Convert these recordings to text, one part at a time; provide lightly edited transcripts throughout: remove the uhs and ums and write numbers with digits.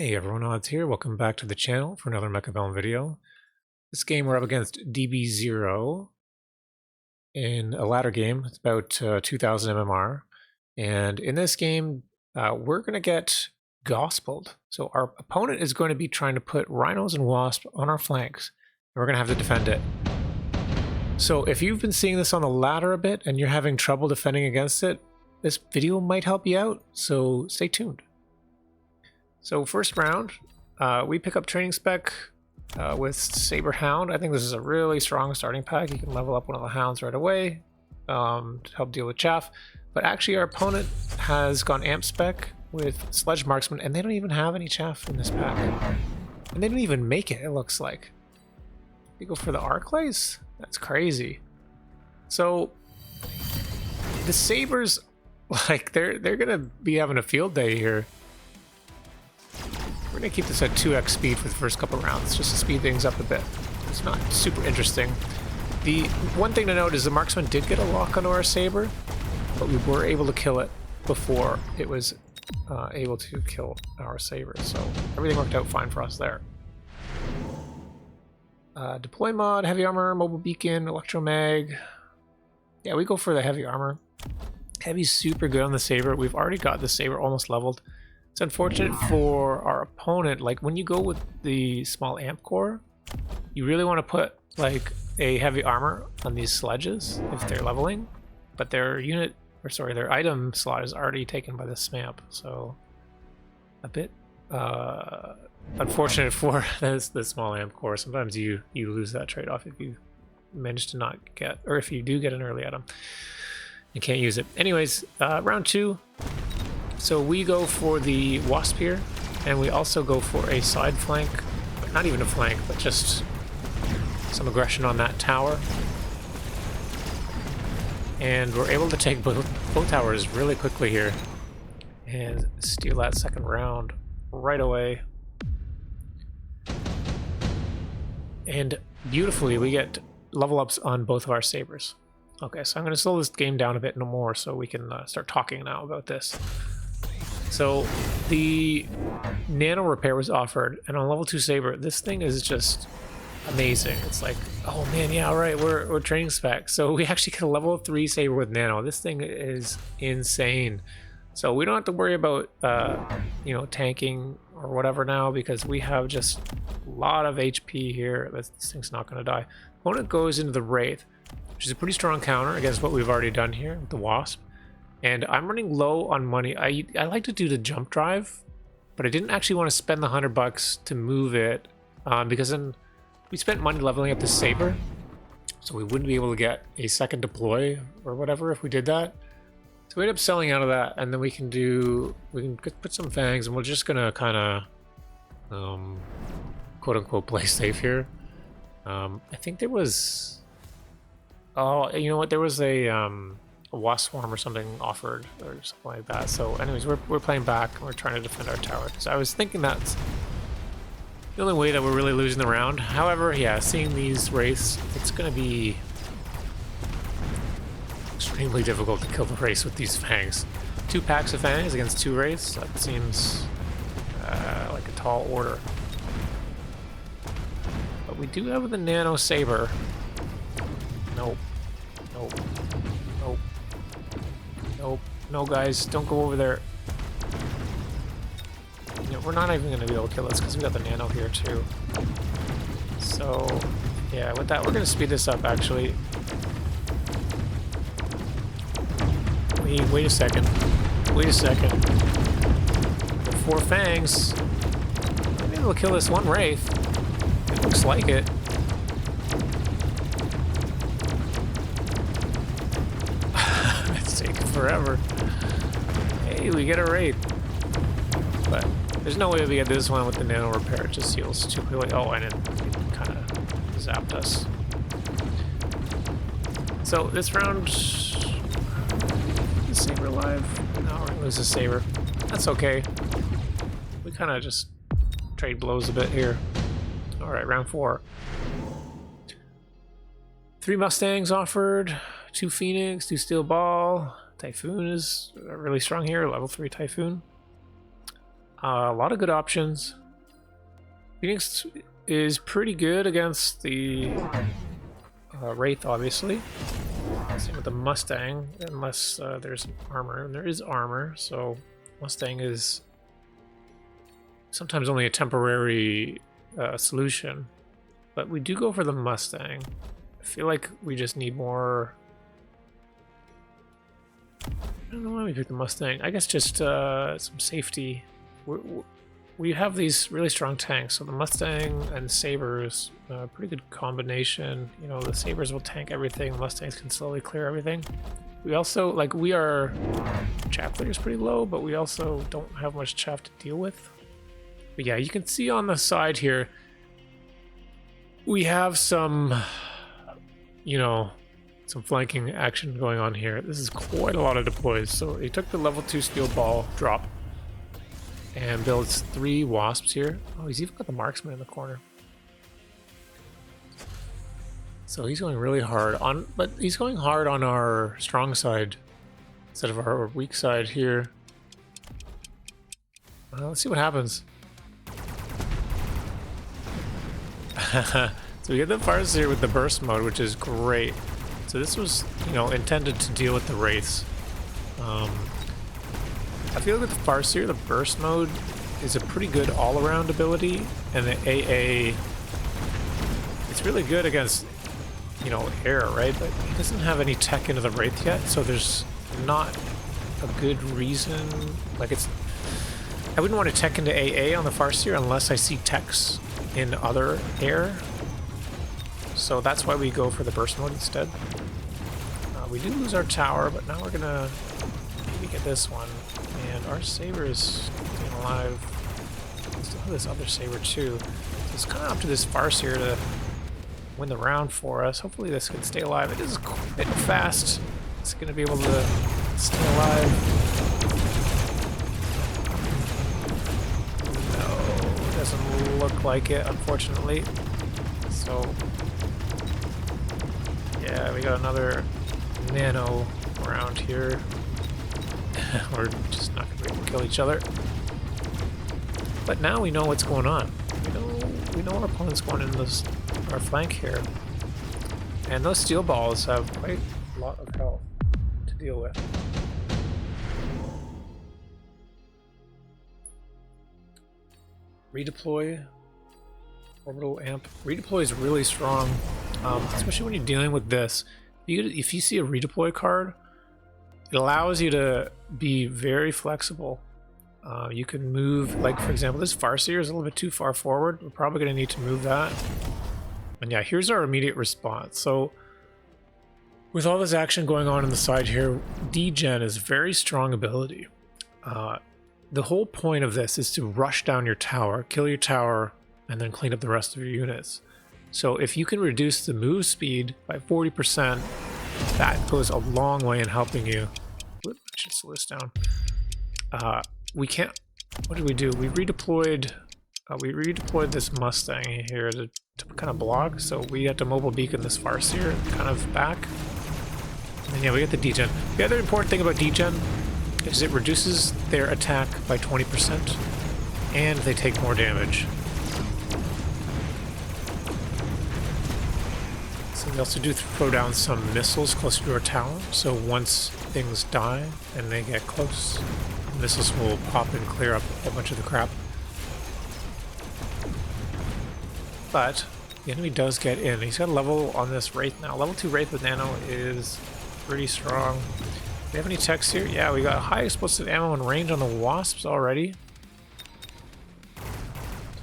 Hey everyone, Odds here. Welcome back to the channel for another Mechabellum video. This game we're up against DB0 in a ladder game. It's about 2000 MMR. And in this game, we're going to get gospeled. So our opponent is going to be trying to put rhinos and wasps on our flanks. And we're going to have to defend it. So if you've been seeing this on the ladder a bit and you're having trouble defending against it, this video might help you out. So stay tuned. So first round, we pick up training spec with Saber Hound. I think this is a really strong starting pack. You can level up one of the hounds right away to help deal with chaff. But actually our opponent has gone amp spec with Sledge Marksman, and they don't even have any chaff in this pack. And they don't even make it looks like. They go for the Arclays? That's crazy. So the Sabers, like they're gonna be having a field day here. We're going to keep this at 2x speed for the first couple rounds, just to speed things up a bit. It's not super interesting. The one thing to note is the marksman did get a lock onto our saber, but we were able to kill it before it was able to kill our saber. So everything worked out fine for us there. Deploy mod, heavy armor, mobile beacon, electromag. Yeah, we go for the heavy armor. Heavy's super good on the saber. We've already got the saber almost leveled. It's unfortunate for our opponent, like when you go with the small amp core, you really want to put like a heavy armor on these sledges if they're leveling, but their their item slot is already taken by the SMAMP, so a bit unfortunate for the small amp core. Sometimes you lose that trade-off if you manage to not get, or if you do get an early item, you can't use it. Anyways, round two. So we go for the Wasp here, and we also go for a side flank. Not even a flank, but just some aggression on that tower. And we're able to take both towers really quickly here and steal that second round right away. And beautifully, we get level ups on both of our sabers. Okay, so I'm going to slow this game down a bit no more so we can start talking now about this. So the nano repair was offered, and on level 2 saber, this thing is just amazing. It's like, oh man, yeah, all right, we're training spec. So we actually get a level 3 saber with nano. This thing is insane. So we don't have to worry about you know, tanking or whatever now, because we have just a lot of HP here. This thing's not going to die. Opponent goes into the Wraith, which is a pretty strong counter against what we've already done here with the Wasp. And I'm running low on money. I like to do the jump drive, but I didn't actually want to spend the $100 to move it because then we spent money leveling up the saber, so we wouldn't be able to get a second deploy or whatever if we did that. So we end up selling out of that, and then we can put some fangs, and we're just gonna kind of quote unquote play safe here. I think there was, oh, you know what? There was a wasp swarm or something offered or something like that. So anyways, we're playing back and we're trying to defend our tower. So I was thinking that's the only way that we're really losing the round. However, yeah, seeing these Wraiths, it's going to be extremely difficult to kill the Wraiths with these fangs. 2 packs of fangs against 2 Wraiths, that seems like a tall order. But we do have the nano saber. Nope. Nope. Nope. Nope. No, guys, don't go over there. You know, we're not even going to be able to kill this because we got the nano here too. So, yeah, with that, we're going to speed this up actually. Wait a second. Wait a second. The 4 fangs. I'm able to kill this one Wraith. It looks like it. Forever. Hey, we get a raid. But there's no way we get this one with the nano repair. It just heals too quickly. Oh, and it kind of zapped us. So this round, is Saber alive? No, we're gonna lose the Saber. That's okay. We kind of just trade blows a bit here. All right, round 4. 3 Mustangs offered, 2 Phoenix, 2 Steel Ball. Typhoon is really strong here, level 3 Typhoon. A lot of good options. Phoenix is pretty good against the Wraith, obviously. Same with the Mustang, unless there's armor, and there is armor, so Mustang is sometimes only a temporary solution. But we do go for the Mustang. I feel like we just need more... I don't know why we picked the Mustang. I guess just some safety. We have these really strong tanks, so the Mustang and Sabres, pretty good combination. You know, the Sabres will tank everything, Mustangs can slowly clear everything. We also, like, chaff leader is pretty low, but we also don't have much chaff to deal with. But yeah, you can see on the side here, we have some, you know, some flanking action going on here. This is quite a lot of deploys. So he took the level 2 steel ball drop and builds 3 wasps here. Oh, he's even got the marksman in the corner. So he's going really hard on, but he's going hard on our strong side instead of our weak side here. Let's see what happens. So we get the Farseer with the burst mode, which is great. So this was, you know, intended to deal with the Wraiths. I feel like with the Farseer, the burst mode is a pretty good all-around ability, and the AA, it's really good against, you know, air, right? But he doesn't have any tech into the Wraith yet, so there's not a good reason. Like, I wouldn't want to tech into AA on the Farseer unless I see techs in other air. So that's why we go for the burst mode instead. We do lose our tower, but now we're gonna maybe get this one. And our Saber is staying alive. We still have this other Saber too. So it's kind of up to this Farseer to win the round for us. Hopefully this can stay alive. It is a bit fast. It's gonna be able to stay alive. No, it doesn't look like it, unfortunately. So yeah, we got another nano around here. We're just not gonna be able to kill each other. But now we know what's going on. We know our opponent's going in our flank here. And those steel balls have quite a lot of health to deal with. Redeploy. Orbital amp. Redeploy is really strong, especially when you're dealing with this. If you see a redeploy card, it allows you to be very flexible. You can move, like for example, this Farseer is a little bit too far forward. We're probably going to need to move that. And yeah, here's our immediate response. So with all this action going on the side here, degen is very strong ability. The whole point of this is to rush down your tower, kill your tower, and then clean up the rest of your units. So if you can reduce the move speed by 40%, that goes a long way in helping you. Oops, I should slow this down. We can't. What did we do? We redeployed this Mustang here to kind of block. So we had to mobile beacon this Farseer kind of back. And then yeah, we get the degen. The other important thing about degen is it reduces their attack by 20%, and they take more damage. So we also do throw down some missiles closer to our tower, so once things die and they get close, missiles will pop and clear up a bunch of the crap. But the enemy does get in. He's got a level on this Wraith now. Level 2 Wraith with Nano is pretty strong. Do we have any techs here? Yeah, we got high explosive ammo and range on the Wasps already.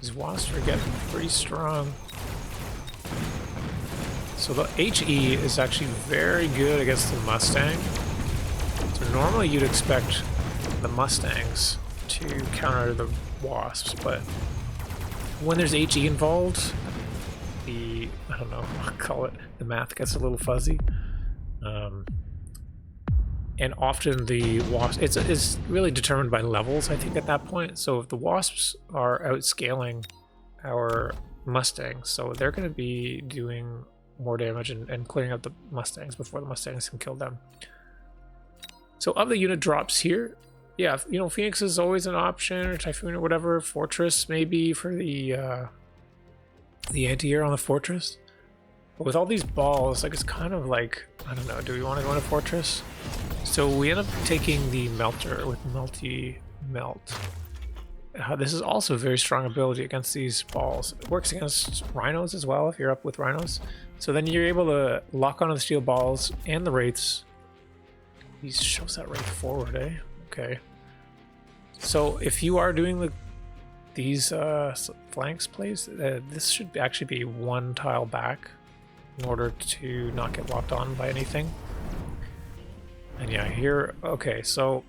These Wasps are getting pretty strong. So the HE is actually very good against the Mustang. So normally you'd expect the Mustangs to counter the Wasps, but when there's HE involved, I don't know, I'll call it, the math gets a little fuzzy. And often the Wasps, it's really determined by levels, I think, at that point. So if the Wasps are outscaling our Mustangs, so they're going to be doing more damage and clearing up the Mustangs before the Mustangs can kill them. So of the unit drops here, Yeah, you know, Phoenix is always an option, or Typhoon or whatever. Fortress maybe for the anti-air on the Fortress. But with all these balls, like it's kind of like, I don't know, do we want to go into Fortress? So we end up taking the Melter with Melt. This is also a very strong ability against these balls. It works against Rhinos as well if you're up with Rhinos. So then you're able to lock onto the steel balls and the Wraiths. He shows that Wraith forward, eh? Okay. So if you are doing these flanks plays, this should actually be one tile back in order to not get locked on by anything. And yeah, here, okay, so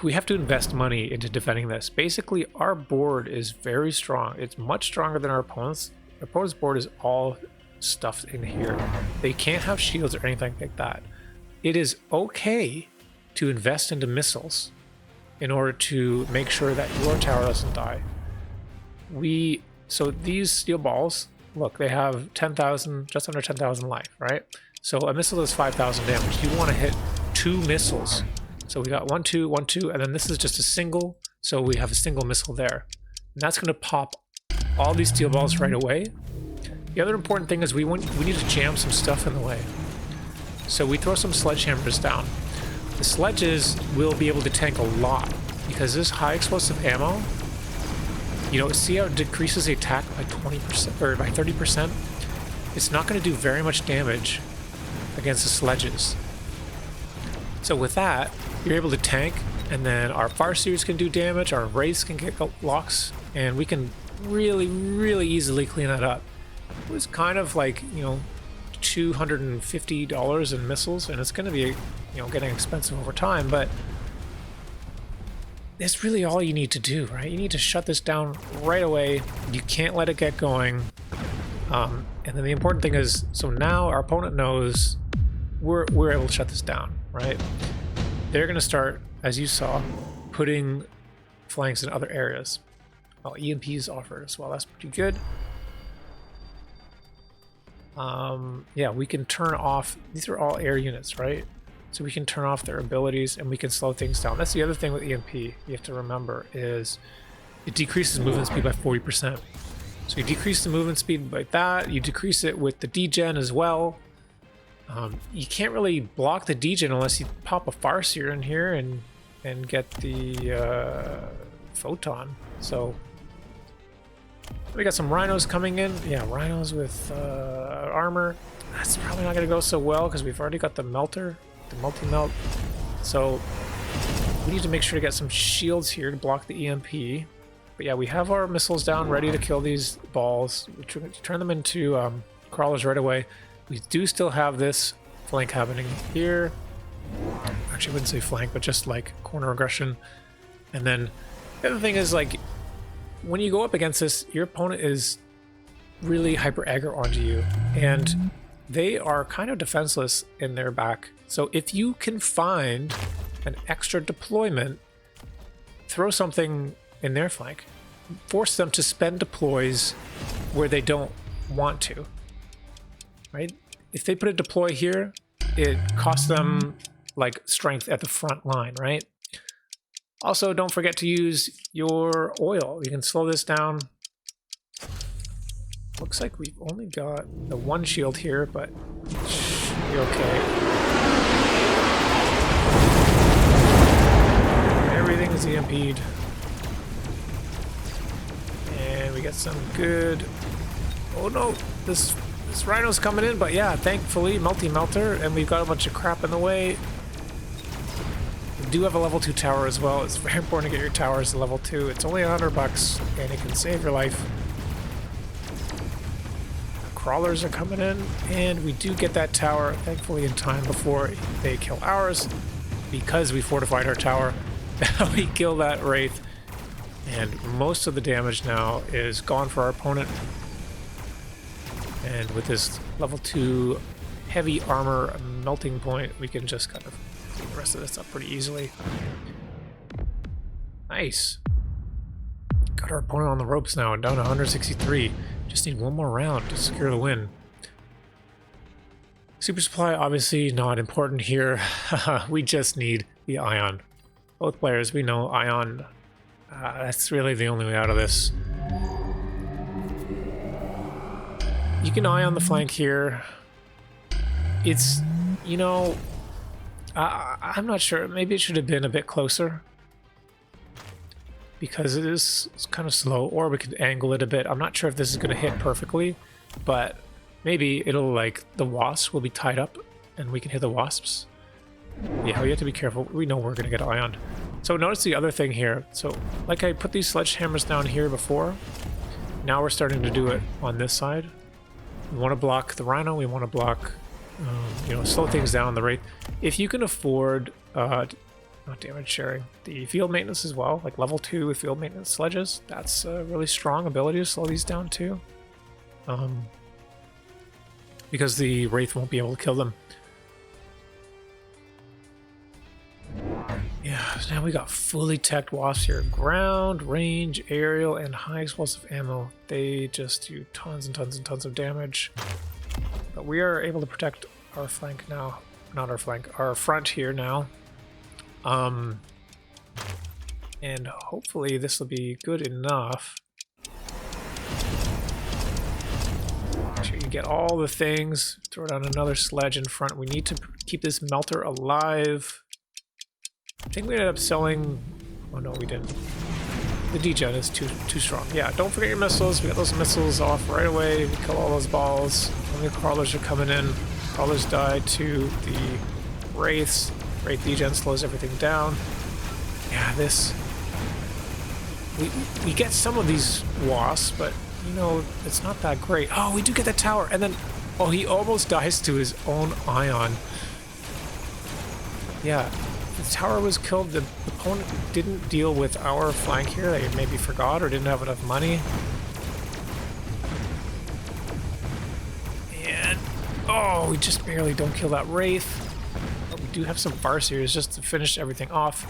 we have to invest money into defending this. Basically, our board is very strong. It's much stronger than our opponent's. Our opponent's board is all stuffed in here. They can't have shields or anything like that. It is okay to invest into missiles in order to make sure that your tower doesn't die. So these steel balls, look, they have 10,000, just under 10,000 life, right? So a missile does 5,000 damage. You want to hit 2 missiles. So we got 1, 2, 1, 2, and then this is just a single. So we have a single missile there. And that's going to pop all these steel balls right away. The other important thing is we need to jam some stuff in the way. So we throw some sledgehammers down. The sledges will be able to tank a lot because this high explosive ammo, you know, see how it decreases the attack by 20% or by 30%? It's not going to do very much damage against the sledges. So with that, you're able to tank, and then our Farseers can do damage, our Wraiths can get locks, and we can really, really easily clean that up. It was kind of like, you know, $250 in missiles, and it's going to be, you know, getting expensive over time, but it's really all you need to do, right? You need to shut this down right away. You can't let it get going. And then the important thing is, so now our opponent knows we're able to shut this down, right? They're going to start, as you saw, putting flanks in other areas. Well, EMP is offered as well. That's pretty good. Yeah, we can turn off, these are all air units, right? So we can turn off their abilities and we can slow things down. That's the other thing with EMP you have to remember is it decreases movement speed by 40%. So you decrease the movement speed by that, you decrease it with the degen as well. You can't really block the degen unless you pop a Farseer in here and get the photon. So we got some Rhinos coming in. Yeah, Rhinos with armor. That's probably not going to go so well because we've already got the Melter, the multi-melt. So we need to make sure to get some shields here to block the EMP. But yeah, we have our missiles down ready to kill these balls. We turn them into crawlers right away. We do still have this flank happening here. Actually, I wouldn't say flank, but just like corner aggression. And then the other thing is, like, when you go up against this, your opponent is really hyper aggro onto you, and they are kind of defenseless in their back. So if you can find an extra deployment, throw something in their flank, force them to spend deploys where they don't want to, right? If they put a deploy here, it costs them like strength at the front line, right? Also, don't forget to use your oil. You can slow this down. Looks like we've only got the one shield here, but should be okay. Everything is EMP'd. And we got some good... Oh no, this Rhino's coming in, but yeah, thankfully, multi-melter, and we've got a bunch of crap in the way. We do have a level 2 tower as well. It's very important to get your towers to level 2. It's only $100 and it can save your life. Crawlers are coming in, and we do get that tower, thankfully, in time before they kill ours, because we fortified our tower. We kill that Wraith, and most of the damage now is gone for our opponent. And with this level 2 heavy armor melting point, we can just kind of clean the rest of this up pretty easily. Nice. Got our opponent on the ropes now and down to 163. Just need one more round to secure the win. Super supply, obviously not important here. We just need the ion. Both players, we know ion. That's really the only way out of this. You can ion the flank here. It's, you know, I'm not sure. Maybe it should have been a bit closer. Because it's kind of slow, or we could angle it a bit. I'm not sure if this is going to hit perfectly, but maybe it'll, like, the wasps will be tied up and we can hit the wasps. Yeah, we have to be careful. We know we're going to get ioned. So notice the other thing here. So like I put these sledgehammers down here before. Now we're starting to do it on this side. We want to block the Rhino. We want to block, you know, slow things down the rate. If you can afford, not damage sharing, the field maintenance as well, like level 2 with field maintenance sledges, that's a really strong ability to slow these down too. Because the Wraith won't be able to kill them. Yeah, so now we got fully teched wasps here. Ground, range, aerial, and high explosive ammo. They just do tons and tons and tons of damage. But we are able to protect our flank now. Not our flank, our front here now. And hopefully this will be good enough. Make sure you get all the things. Throw down another sledge in front. We need to keep this melter alive. I think we ended up selling... Oh no, we didn't. The degen is too strong. Yeah, don't forget your missiles. We got those missiles off right away. We kill all those balls. Only crawlers are coming in. Crawlers die to the Wraiths. Wraith degen slows everything down. Yeah, this... We get some of these wasps, but, you know, it's not that great. Oh, we do get the tower, and then... Oh, he almost dies to his own ion. Yeah. The tower was killed. The opponent didn't deal with our flank here. They maybe forgot or didn't have enough money. And oh, we just barely don't kill that Wraith. But we do have some Farseers just to finish everything off.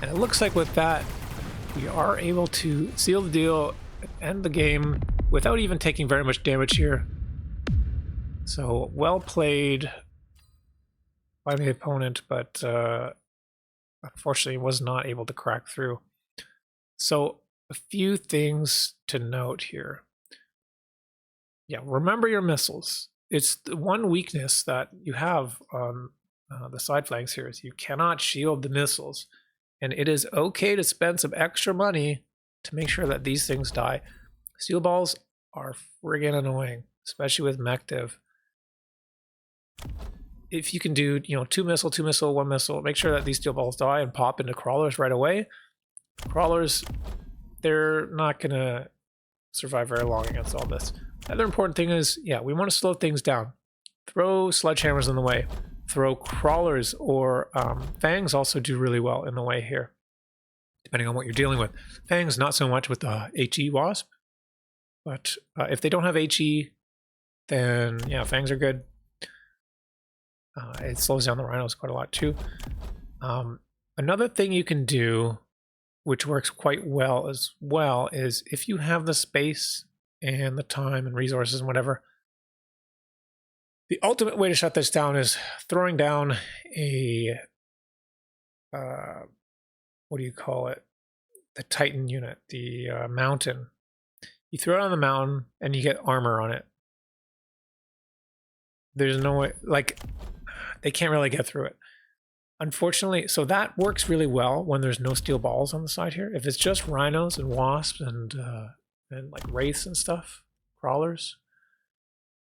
And it looks like with that, we are able to seal the deal and end the game without even taking very much damage here. So well played by the opponent, but unfortunately was not able to crack through. So a few things to note here. Yeah, remember your missiles. It's the one weakness that you have on the side flanks here is you cannot shield the missiles. And it is okay to spend some extra money to make sure that these things die. Steel balls are friggin' annoying, especially with mech div. If you can do, you know, 2 missile, 1 missile, make sure that these steel balls die and pop into crawlers right away. Crawlers, they're not gonna survive very long against all this. The other important thing is, yeah, we want to slow things down. Throw sledgehammers in the way. Throw crawlers or fangs also do really well in the way here, depending on what you're dealing with. Fangs, not so much with the HE Wasp, but if they don't have HE, then yeah, fangs are good. It slows down the rhinos quite a lot too. Another thing you can do, which works quite well as well, is if you have the space and the time and resources and whatever, the ultimate way to shut this down is throwing down a, what do you call it? The Titan unit, the mountain. You throw it on the mountain and you get armor on it. There's no way, like, they can't really get through it. Unfortunately, so that works really well when there's no steel balls on the side here. If it's just rhinos and wasps and like wraiths and stuff, crawlers,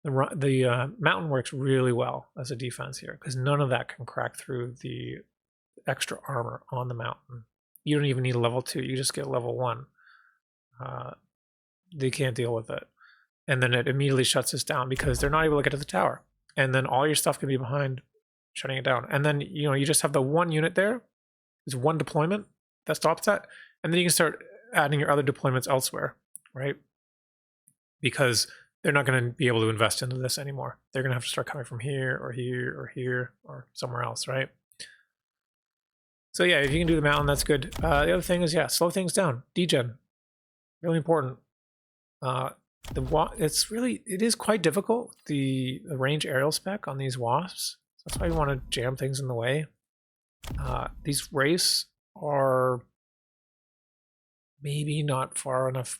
the mountain works really well as a defense here because none of that can crack through the extra armor on the mountain. You don't even need a level 2. You just get level 1. They can't deal with it. And then it immediately shuts this down because they're not able to get to the tower. And then all your stuff can be behind shutting it down. And then, you know, you just have the one unit there. There's one deployment that stops that. And then you can start adding your other deployments elsewhere, right? Because they're not going to be able to invest into this anymore. They're going to have to start coming from here or here or here or somewhere else, right? So yeah, if you can do the mountain, that's good. The other thing is, yeah, slow things down. Degen, really important. it is quite difficult, the range aerial spec on these Wasps. That's why you want to jam things in the way. These Wraiths are maybe not far enough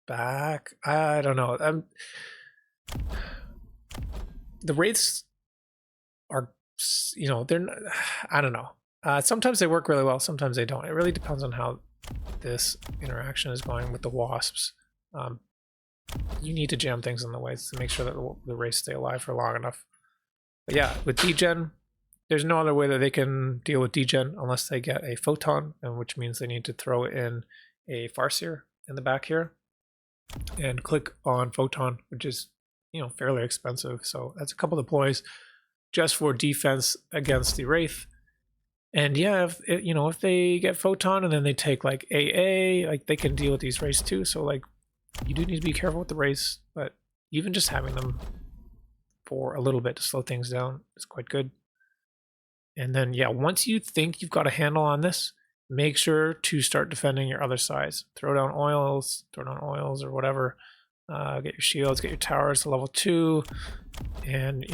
back. I don't know. The Wraiths are, they're not, I don't know. Sometimes they work really well, sometimes they don't. It really depends on how this interaction is going with the Wasps. You need to jam things in the way to make sure that the Wraiths stay alive for long enough. But yeah, with degen, there's no other way that they can deal with degen unless they get a photon, and which means they need to throw in a Farseer in the back here and click on photon, which is fairly expensive. So that's a couple deploys just for defense against the Wraith. And yeah, if they get photon and then they take like AA, like they can deal with these Wraiths too. So like you do need to be careful with the Wraiths, but even just having them for a little bit to slow things down is quite good. And then yeah, once you think you've got a handle on this, make sure to start defending your other sides. Throw down oils or whatever. Get your shields, get your towers to level 2, and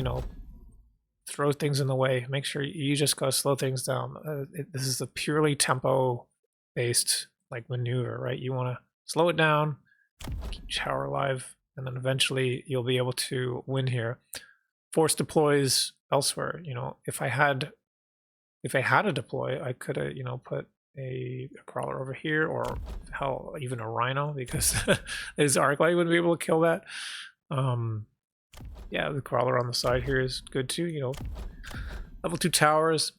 throw things in the way. Make sure you just gotta slow things down. This is a purely tempo-based like maneuver, right? You want to slow it down, keep your tower alive, and then eventually you'll be able to win here. Force deploys elsewhere. If I had a deploy, I could have put a crawler over here, or hell, even a Rhino, because his Arclight wouldn't be able to kill that. Yeah, the crawler on the side here is good too. Level 2 towers.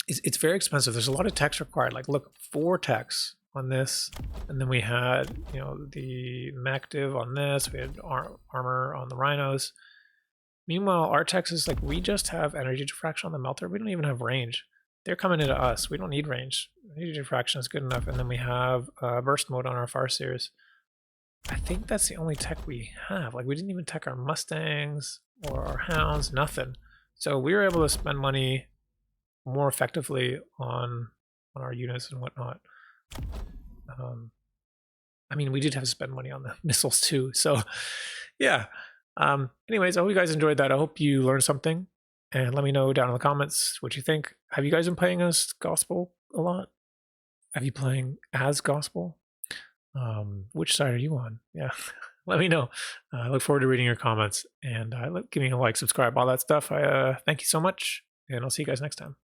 It's very expensive. There's a lot of techs required. Like, look, 4 techs on this, and then we had the mech div on this. We had armor on the Rhinos. Meanwhile, our techs is like, we just have energy diffraction on the melter. We don't even have range. They're coming into us. We don't need range. Energy diffraction is good enough. And then we have burst mode on our Farseers. I think that's the only tech we have. Like, we didn't even tech our Mustangs or our Hounds, nothing. So we were able to spend money more effectively on our units and whatnot. I mean, we did have to spend money on the missiles too. So yeah. Anyways, I hope you guys enjoyed that. I hope you learned something, and let me know down in the comments what you think. Have you guys been playing as Gospel a lot? Have you playing as Gospel? Which side are you on? Yeah, let me know. I look forward to reading your comments, and give me a like, subscribe, all that stuff. I thank you so much, and I'll see you guys next time.